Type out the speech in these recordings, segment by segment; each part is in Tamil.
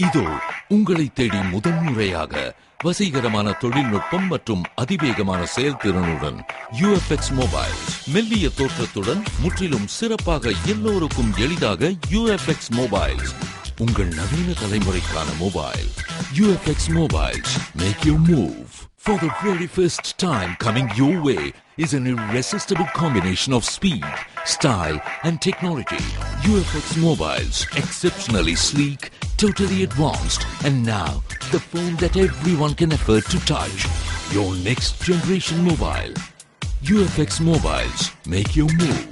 இதோ உங்களை தேடி முதன்முறையாக வசீகரமான தொழில்நுட்பம் மற்றும் அதிவேகமான செயல்திறனுடன் UFX மொபைல். மெல்லிய தோற்றத்துடன் முற்றிலும் சிறப்பாக எல்லோருக்கும் எளிதாக UFX மொபைல். உங்கள் நவீன தலைமுறைக்கான mobile. UFX Mobiles. Make your move. For the very first time coming your way is an irresistible combination of speed, style and technology. UFX Mobiles. Exceptionally sleek, totally advanced, and now the phone that everyone can afford to touch. Your next generation mobile. UFX Mobiles. Make your move.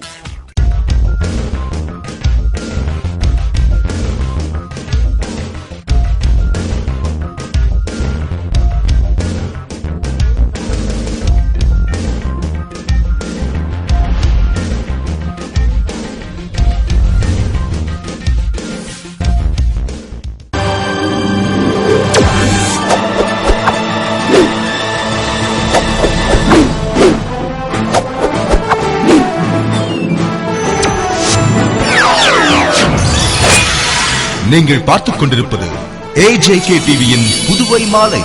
நீங்கள் பார்த்துக் கொண்டிருப்பது AJK டிவியின் புதுவை மாலை.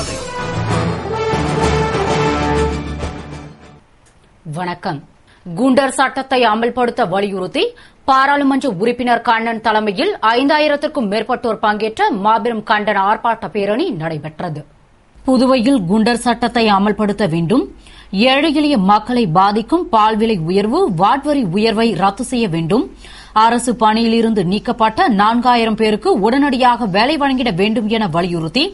வணக்கம். குண்டர் சட்டத்தை அமல்படுத்த வலியுறுத்தி பாராளுமன்ற உறுப்பினர் கண்ணன் தலைமையில் 5000க்கும் மேற்பட்டோர் பங்கேற்ற மாபெரும் கண்டன ஆர்ப்பாட்ட பேரணி நடைபெற்றது. புதுவையில் குண்டர் சட்டத்தை அமல்படுத்த வேண்டும், ஏழை எளிய மக்களை பாதிக்கும் பால் விலை உயர்வு, வாட்வரி உயர்வை ரத்து செய்ய வேண்டும், அரசு பணியிலிருந்து நீக்கப்பட்ட 4000 பேருக்கு உடனடியாக வேலை வழங்கிட வேண்டும் என வலியுறுத்தி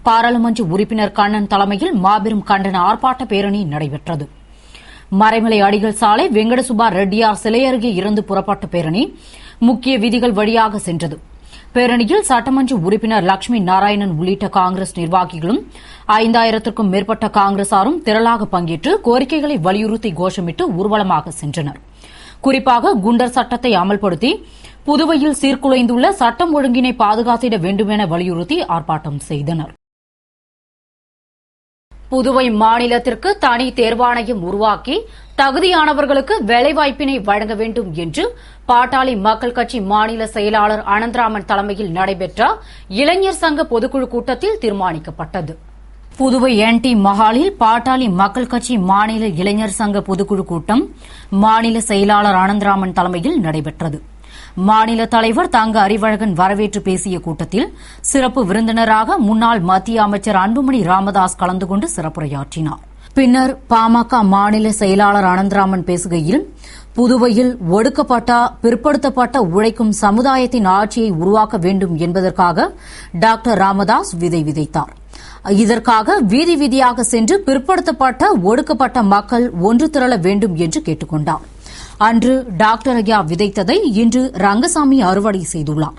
பாராளுமன்ற உறுப்பினர் கண்ணன் தலைமையில் மாபெரும் கண்டன ஆர்ப்பாட்ட பேரணி நடைபெற்றது. மறைமலை அடிகள் சாலை வெங்கடசுப்பா ரெட்டியார் சிலை அருகே இருந்து புறப்பட்ட பேரணி முக்கிய வீதிகள் வழியாக சென்றது. பேரணியில் சட்டமன்ற உறுப்பினர் லட்சுமி நாராயணன் உள்ளிட்ட காங்கிரஸ் நிர்வாகிகளும் 5000க்கும் மேற்பட்ட காங்கிரசாரும் திரளாக பங்கேற்று கோரிக்கைகளை வலியுறுத்தி கோஷமிட்டு ஊர்வலமாக சென்றனர். குறிப்பாக குண்டர் சட்டத்தை அமல்படுத்தி புதுவையில் சீர்குலைந்துள்ள சட்டம் ஒழுங்கினை பாதுகாத்திட வேண்டும் என வலியுறுத்தி ஆர்ப்பாட்டம் செய்தனர். புதுவை மாநிலத்திற்கு தனி தேர்வாணையம் உருவாக்கி தகுதியானவர்களுக்கு வேலைவாய்ப்பினை வழங்க வேண்டும் என்று பாட்டாளி மக்கள் கட்சி மாநில செயலாளர் அனந்தராமன் தலைமையில் நடைபெற்ற இளைஞர் சங்க பொதுக்குழு கூட்டத்தில் தீர்மானிக்கப்பட்டது. புதுவை NT மஹாலில் பாட்டாளி மக்கள் கட்சி மாநில இளைஞர் சங்க பொதுக்குழு கூட்டம் மாநில செயலாளர் அனந்தராமன் தலைமையில் நடைபெற்றது. மாநில தலைவர் தங்க அறிவழகன் வரவேற்று பேசிய கூட்டத்தில் சிறப்பு விருந்தினராக முன்னாள் மத்திய அமைச்சர் அன்புமணி ராமதாஸ் கலந்து கொண்டு சிறப்புரையாற்றினார். பின்னர் பாமக மாநில செயலாளர் அனந்தராமன் பேசுகையில் புதுவையில் ஒடுக்கப்பட்ட பிற்படுத்தப்பட்ட உழைக்கும் சமுதாயத்தின் ஆட்சியை உருவாக்க வேண்டும் என்பதற்காக டாக்டர் ராமதாஸ் விதை விதைத்தார். இதற்காக வீதி வீதியாக சென்று பிற்படுத்தப்பட்ட ஒடுக்கப்பட்ட மக்கள் ஒன்று திரள வேண்டும் என்று கேட்டுக் கொண்டார். அன்று டாக்டர் ஐயா விதைத்ததை இன்று ரங்கசாமி அறுவடை செய்துள்ளார்.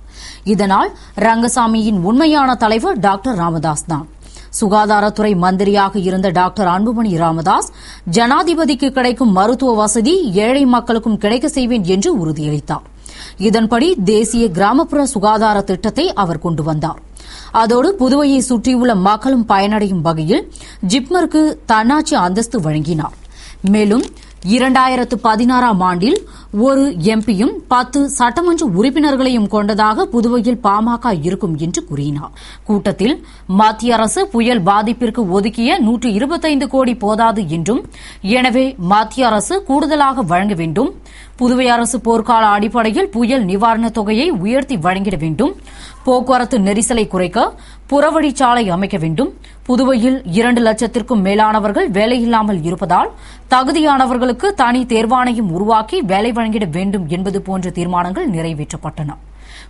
இதனால் ரங்கசாமியின் உண்மையான தலைவர் டாக்டர் ராமதாஸ் தான். சுகாதாரத்துறை மந்திரியாக இருந்த டாக்டர் அன்புமணி ராமதாஸ் ஜனாதிபதிக்கு கிடைக்கும் மருத்துவ வசதி ஏழை மக்களுக்கும் கிடைக்க செய்வேன் என்று உறுதியளித்தார். இதன்படி தேசிய கிராமப்புற சுகாதார திட்டத்தை அவர் கொண்டு வந்தார். அதோடு புதுவையை சுற்றியுள்ள மக்களும் பயனடையும் வகையில் ஜிப்மருக்கு தன்னாட்சி அந்தஸ்து வழங்கினார். மேலும் 2016ஆம் ஆண்டில் ஒரு MPயும் 10 சட்டமன்ற உறுப்பினர்களையும் கொண்டதாக புதுவையில் பாமக இருக்கும் என்று கூறினார். கூட்டத்தில் மத்திய அரசு புயல் பாதிப்பிற்கு ஒதுக்கிய 125 கோடி போதாது என்றும், எனவே மத்திய அரசு கூடுதலாக வழங்க வேண்டும், புதுவை அரசு போர்க்கால அடிப்படையில் புயல் நிவாரணத் தொகையை உயர்த்தி வழங்கிட வேண்டும், போக்குவரத்து நெரிசலை குறைக்க புறவழிச்சாலை அமைக்க வேண்டும், புதுவையில் 2 லட்சத்திற்கும் மேலானவர்கள் வேலையில்லாமல் இருப்பதால் தகுதியானவர்களுக்கு தனி தேர்வாணையம் உருவாக்கி வேலை வழங்கிட வேண்டும் என்பது போன்ற தீர்மானங்கள் நிறைவேற்றப்பட்டன.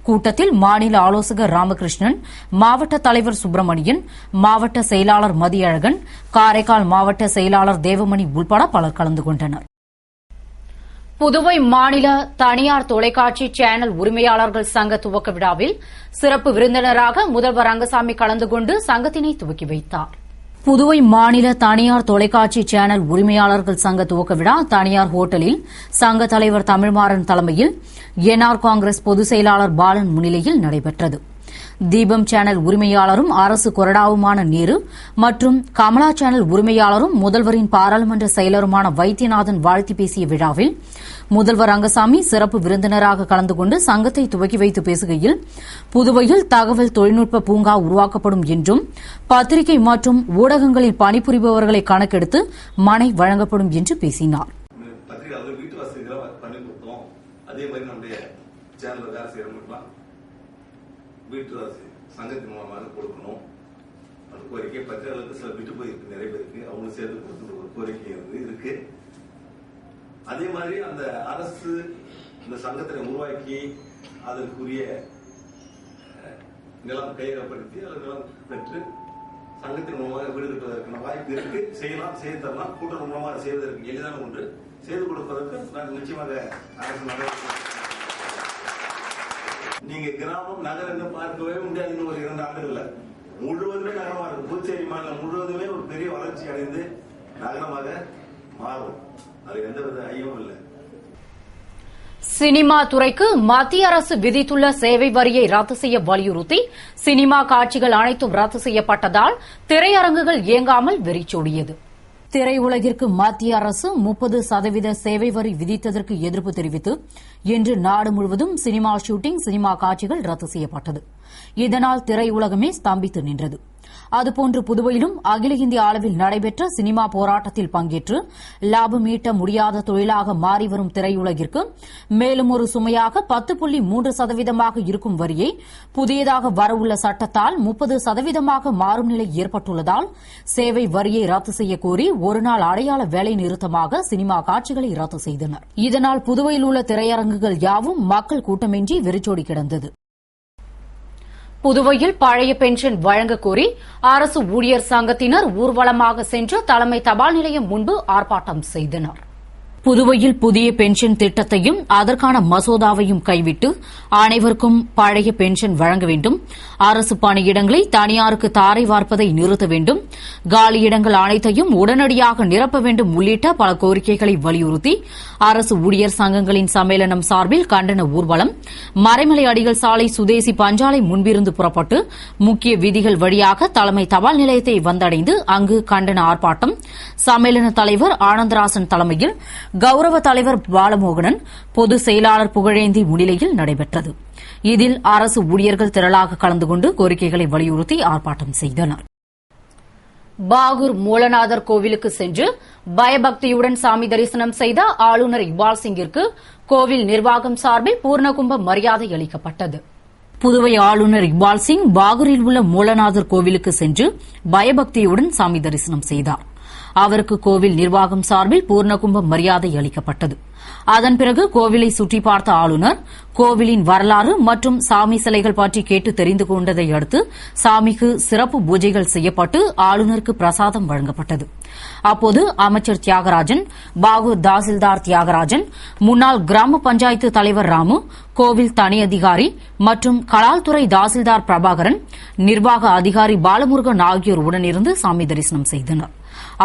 கூட்டத்தில் மாநில ஆலோசகர் ராமகிருஷ்ணன், மாவட்ட தலைவர் சுப்பிரமணியன், மாவட்ட செயலாளர் மதியழகன், காரைக்கால் மாவட்ட செயலாளர் தேவமணி உள்பட பலர் கலந்து கொண்டனர். புதுவை மாநில தனியார் தொலைக்காட்சி சேனல் உரிமையாளர்கள் சங்க துவக்க விழாவில் சிறப்பு விருந்தினராக முதல்வர் ரங்கசாமி கலந்து கொண்டு சங்கத்தினை துவக்கி வைத்தார். புதுவை மாநில தனியார் தொலைக்காட்சி சேனல் உரிமையாளர்கள் சங்க துவக்க விழா தனியார் ஹோட்டலில் சங்க தலைவர் தமிழ்மாறன் தலைமையில் NR காங்கிரஸ் பொதுச் செயலாளர் பாலன் முன்னிலையில் நடைபெற்றது. தீபம் சேனல் உரிமையாளரும் அரசு கொறடாவுமான நேரு மற்றும் கமலா சேனல் உரிமையாளரும் முதல்வரின் பாராளுமன்ற செயலருமான வைத்தியநாதன் வாழ்த்தி பேசிய விழாவில் முதல்வர் ரங்கசாமி சிறப்பு விருந்தினராக கலந்து கொண்டு சங்கத்தை துவக்கி வைத்து பேசுகையில் புதுவையில் தகவல் தொழில்நுட்ப பூங்கா உருவாக்கப்படும் என்றும் பத்திரிகை மற்றும் ஊடகங்களில் பணிபுரிபவர்களை கணக்கெடுத்து மனை வழங்கப்படும் என்று பேசினார். அதே மாதிரி அந்த அரசு இந்த சங்கத்தை உருவாக்கி அதற்குரிய நிலம் கையகப்படுத்தி அல்லது நிலம் பெற்று சங்கத்தின் மூலமாக வீடு கட்டுவதற்கான வாய்ப்பு இருக்கு. செய்யலாம், செய்து தரலாம். கூட்டுறவு மூலமாக செய்வதற்கு எளிதான ஒன்று. செய்து கொடுப்பதற்கு நாங்கள் நிச்சயமாக அரசு நடவடிக்கை. நீங்க கிராமம் நகர் என்று பார்க்கவே முடியாது. இன்னும் ஒரு 2 ஆண்டுகள்ல முழுவதுமே நகரமாக இருக்கு. புதுச்சேரி மாநிலம் முழுவதுமே ஒரு பெரிய வளர்ச்சி அடைந்து நகரமாக மாறும். அது எந்தவித ஐயமும் இல்லை. சினிமா துறைக்கு மத்திய அரசு விதித்துள்ள சேவை வரியை ரத்து செய்ய வலியுறுத்தி சினிமா காட்சிகள் அனைத்தும் ரத்து செய்யப்பட்டதால் திரையரங்குகள் இயங்காமல் வெறிச்சோடியது. திரையுலகிற்கு மத்திய அரசு 30% சேவை வரி விதித்ததற்கு எதிர்ப்பு தெரிவித்து இன்று நாடு முழுவதும் சினிமா ஷூட்டிங், சினிமா காட்சிகள் ரத்து செய்யப்பட்டது. இதனால் திரையுலகமே ஸ்தம்பித்து நின்றது. அதுபோன்று புதுவையிலும் அகில இந்திய அளவில் நடைபெற்ற சினிமா போராட்டத்தில் பங்கேற்று லாபம் ஈட்ட முடியாத தொழிலாக மாறிவரும் திரையுலகிற்கு மேலும் ஒரு சுமையாக 10.3% இருக்கும் வரியை புதியதாக வரவுள்ள சட்டத்தால் 30% மாறும் நிலை ஏற்பட்டுள்ளதால் சேவை வரியை ரத்து செய்ய கோரி ஒருநாள் அடையாள வேலை நிறுத்தமாக சினிமா காட்சிகளை ரத்து செய்தனர். இதனால் புதுவையில் உள்ள திரையரங்குகள் யாவும் மக்கள் கூட்டமின்றி வெறிச்சோடி கிடந்தது. புதுவையில் பழைய பென்ஷன் வழங்க கோரி அரசு ஊழியர் சங்கத்தினர் ஊர்வலமாக சென்று தலைமை தபால் நிலையம் முன்பு ஆர்ப்பாட்டம் செய்தனர். புதுவையில் புதிய பென்ஷன் திட்டத்தையும் அதற்கான மசோதாவையும் கைவிட்டு அனைவருக்கும் பழைய பென்ஷன் வழங்க வேண்டும், அரசு பணியிடங்களை தனியாருக்கு தாரை வார்ப்பதை நிறுத்த வேண்டும், காலியிடங்கள் அனைத்தையும் உடனடியாக நிரப்ப வேண்டும் உள்ளிட்ட பல கோரிக்கைகளை வலியுறுத்தி அரசு ஊழியர் சங்கங்களின் சம்மேளனம் சார்பில் கண்டன ஊர்வலம் மறைமலை அடிகள் சாலை சுதேசி பஞ்சாலை முன்பிருந்து புறப்பட்டு முக்கிய வீதிகள் வழியாக தலைமை தபால் நிலையத்தை வந்தடைந்து அங்கு கண்டன ஆர்ப்பாட்டம் சம்மேளன தலைவர் ஆனந்தராசன் தலைமையில் கௌரவ தலைவர் பாலமோகனன், பொதுச் செயலாளர் புகழேந்தி முன்னிலையில் நடைபெற்றது. இதில் அரசு ஊழியர்கள் திரளாக கலந்து கொண்டு கோரிக்கைகளை வலியுறுத்தி ஆர்ப்பாட்டம் செய்தனர். பாகூர் மூலநாதர் கோவிலுக்கு சென்று பயபக்தியுடன் சாமி தரிசனம் செய்த ஆளுநர் இக்பால் சிங்கிற்கு கோவில் நிர்வாகம் சார்பில் பூர்ணகும்ப மரியாதை அளிக்கப்பட்டது. புதுவை ஆளுநர் இக்பால் சிங் பாகூரில் உள்ள மூலநாதர் கோவிலுக்கு சென்று பயபக்தியுடன் சாமி தரிசனம் செய்தார். அவருக்கு கோவில் நிர்வாகம் சார்பில் பூர்ணகும்ப மரியாதை அளிக்கப்பட்டது. அதன் பிறகு கோவிலை சுற்றி பார்த்த ஆளுநர் கோவிலின் வரலாறு மற்றும் சாமி சிலைகள் பற்றி கேட்டு தெரிந்து கொண்டதை அடுத்து சாமிக்கு சிறப்பு பூஜைகள் செய்யப்பட்டு ஆளுநருக்கு பிரசாதம் வழங்கப்பட்டது. அப்போது அமைச்சர் தியாகராஜன், பாகூர் தாசில்தார் தியாகராஜன், முன்னாள் கிராம பஞ்சாயத்து தலைவர் ராமு, கோவில் தனி அதிகாரி மற்றும் கலால்துறை தாசில்தார் பிரபாகரன், நிர்வாக அதிகாரி பாலமுருகன் ஆகியோர் உடனிருந்து சாமி தரிசனம் செய்தனர்.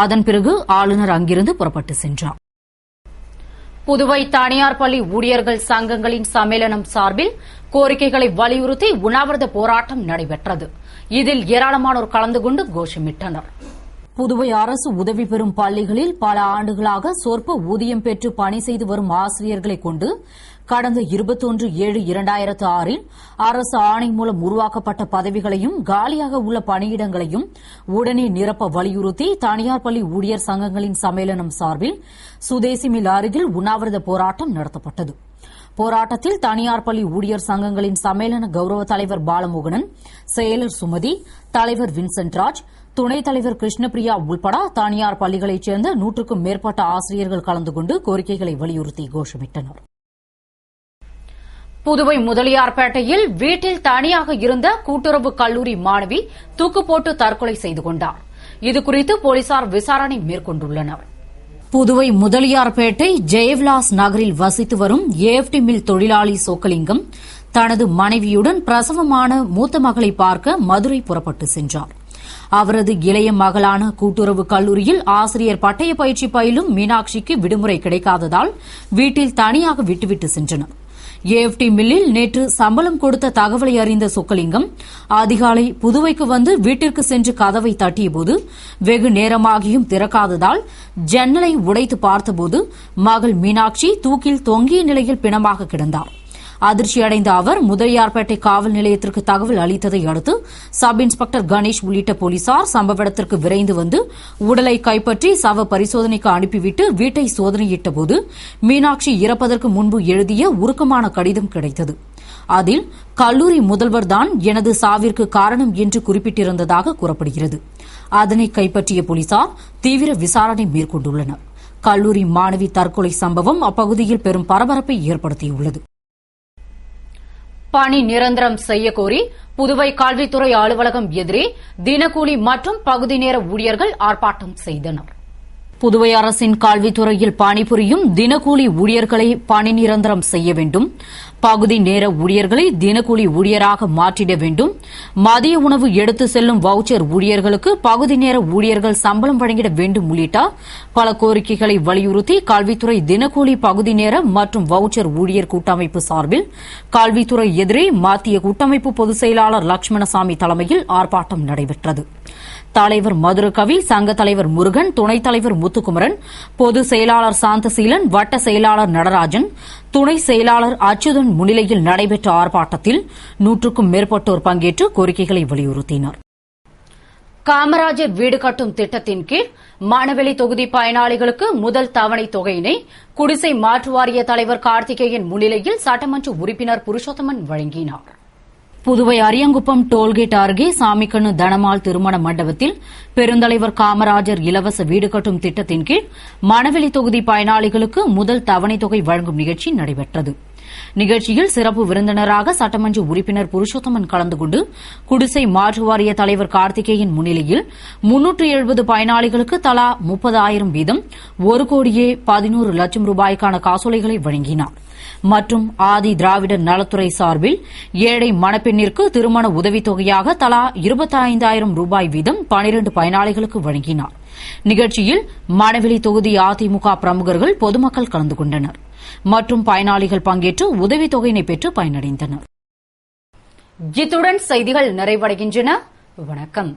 அதன் பிறகு ஆளுநர் அங்கிருந்து புறப்பட்டு சென்றார். புதுவை தனியார் பள்ளி ஊழியர்கள் சங்கங்களின் சம்மேளனம் சார்பில் கோரிக்கைகளை வலியுறுத்தி உண்ணாவிரத போராட்டம் நடைபெற்றது. இதில் ஏராளமானோர் கலந்து கொண்டு கோஷமிட்டனர். புதுவை அரசு உதவி பெறும் பள்ளிகளில் பல ஆண்டுகளாக சொற்ப ஊதியம் பெற்று பணி செய்து வரும் ஆசிரியர்களை கொண்டு கடந்த 21/7/2006 அரசு ஆணை மூலம் உருவாக்கப்பட்ட பதவிகளையும் காலியாக உள்ள பணியிடங்களையும் உடனே நிரப்ப வலியுறுத்தி தனியார் பள்ளி ஊழியர் சங்கங்களின் சம்மேளனம் சார்பில் சுதேசி மில் அருகில் உண்ணாவிரத போராட்டம் நடத்தப்பட்டது. போராட்டத்தில் தனியார் பள்ளி ஊழியர் சங்கங்களின் சம்மேளன கௌரவ தலைவர் பாலமோகனன், செயலர் சுமதி, தலைவர் வின்சென்ட்ராஜ், துணைத் தலைவர் கிருஷ்ணபிரியா உள்பட தனியார் பள்ளிகளைச் சேர்ந்த 100க்கும் மேற்பட்ட ஆசிரியர்கள் கலந்து கொண்டு கோரிக்கைகளை வலியுறுத்தி கோஷமிட்டனர். புதுவை முதலியார்பேட்டையில் வீட்டில் தனியாக இருந்த கூட்டுறவு கல்லூரி மாணவி தூக்கு போட்டு தற்கொலை செய்து கொண்டார். இதுகுறித்து போலீசார் விசாரணை மேற்கொண்டுள்ளனர். புதுவை முதலியார்பேட்டை ஜெயவிலாஸ் நகரில் வசித்து வரும் ஏஎப்டி மில் தொழிலாளி சொக்கலிங்கம் தனது மனைவியுடன் பிரசவமான மூத்த மகளை பார்க்க மதுரை புறப்பட்டு சென்றார். அவரது இளைய மகளான கூட்டுறவு கல்லூரியில் ஆசிரியர் பட்டய பயிற்சி பயிலும் மீனாட்சிக்கு விடுமுறை கிடைக்காததால் வீட்டில் தனியாக விட்டுவிட்டு சென்றனர். ஏஎப்டி மில்லில் நேற்று சம்பளம் கொடுத்த தகவலை அறிந்த சொக்கலிங்கம் அதிகாலை புதுவைக்கு வந்து வீட்டிற்கு சென்று கதவை தட்டியபோது வெகு நேரமாகியும் திறக்காததால் ஜன்னலை உடைத்து பார்த்தபோது மகள் மீனாட்சி தூக்கில் தொங்கிய நிலையில் பிணமாக கிடந்தார். அதிர்ச்சியடைந்த அவர் முதலியார்பேட்டை காவல் நிலையத்திற்கு தகவல் அளித்ததை அடுத்து சப் இன்ஸ்பெக்டர் கணேஷ் உள்ளிட்ட போலீசார் சம்பவ இடத்திற்கு விரைந்து வந்து உடலை கைப்பற்றி சவ பரிசோதனைக்கு அனுப்பிவிட்டு வீட்டை சோதனையிட்டபோது மீனாட்சி இறப்பதற்கு முன்பு எழுதிய உருக்கமான கடிதம் கிடைத்தது. அதில் கல்லூரி முதல்வர்தான் எனது சாவிற்கு காரணம் என்று குறிப்பிட்டிருந்ததாக கூறப்படுகிறது. அதனை கைப்பற்றிய போலீசார் தீவிர விசாரணை மேற்கொண்டுள்ளனர். கல்லூரி மாணவி தற்கொலை சம்பவம் அப்பகுதியில் பெரும் பரபரப்பை ஏற்படுத்தியுள்ளது. பணி நிரந்தரம் செய்யக்கோரி புதுவை கல்வித்துறை அலுவலகம் எதிரே தினக்கூலி மற்றும் பகுதி நேர ஊழியர்கள் ஆர்ப்பாட்டம் செய்தனர். புதுவை அரசின் கல்வித்துறையில் பணிபுரியும் தினக்கூலி ஊழியர்களை பணி நிரந்தரம் செய்ய வேண்டும், பகுதி நேர ஊழியர்களை தினக்கூலி ஊழியராக மாற்றிட வேண்டும், மதிய உணவு எடுத்து செல்லும் வவுச்சர் ஊழியர்களுக்கு பகுதி நேர ஊழியர்கள் சம்பளம் வழங்கிட வேண்டும் உள்ளிட்ட பல கோரிக்கைகளை வலியுறுத்தி கல்வித்துறை தினக்கூலி பகுதி நேர மற்றும் வவுச்சர் ஊழியர் கூட்டமைப்பு சார்பில் கல்வித்துறை எதிரே மத்திய கூட்டமைப்பு பொதுச் செயலாளர் லட்சுமணசாமி தலைமையில் ஆர்ப்பாட்டம் நடைபெற்றது. தலைவர் மதுரகவி, சங்க தலைவர் முருகன், துணைத் தலைவர் முத்துக்குமரன், பொதுச் செயலாளர் சாந்தசீலன், வட்ட செயலாளர் நடராஜன், துணை செயலாளர் அச்சுதன் முன்னிலையில் நடைபெற்ற ஆர்ப்பாட்டத்தில் 100க்கும் மேற்பட்டோர் பங்கேற்று கோரிக்கைகளை வலியுறுத்தினர். காமராஜர் வீடு கட்டும் திட்டத்தின் கீழ் மணவெளி தொகுதி பயனாளிகளுக்கு முதல் தவணை தொகையினை குடிசை மாற்று வாரிய தலைவர் கார்த்திகேயன் முன்னிலையில் சட்டமன்ற உறுப்பினர் புருஷோத்தமன் வழங்கினார். புதுவை அரியங்குப்பம் டோல்கேட் அருகே சாமிக்கண்ணு தனமால் திருமண மண்டபத்தில் பெருந்தலைவர் காமராஜர் இலவச வீடு கட்டும் திட்டத்தின் கீழ் மணவெளி தொகுதி பயனாளிகளுக்கு முதல் தவணை தொகை வழங்கும் நிகழ்ச்சி நடைபெற்றது. நிகழ்ச்சியில் சிறப்பு விருந்தினராக சட்டமன்ற உறுப்பினர் புருஷோத்தமன் கலந்து கொண்டு குடிசை மாற்று வாரிய தலைவர் கார்த்திகேயன் முன்னிலையில் 370 பயனாளிகளுக்கு தலா 30,000 வீதம் 1,11,00,000 ரூபாய்க்கான காசோலைகளை வழங்கினார். மற்றும் ஆதி திராவிடர் நலத்துறை சார்பில் ஏழை மணப்பெண்ணிற்கு திருமண உதவித்தொகையாக தலா 25,000 ரூபாய் வீதம் 12 பயனாளிகளுக்கு வழங்கினார். நிகழ்ச்சியில் மணவெளி தொகுதி அதிமுக பிரமுகர்கள், பொதுமக்கள் கலந்து கொண்டனர் மற்றும் பயனாளிகள் பங்கேற்று உதவித்தொகையினை பெற்று பயனடைந்தனர். இத்துடன் செய்திகள் நிறைவடைகின்றன. வணக்கம்.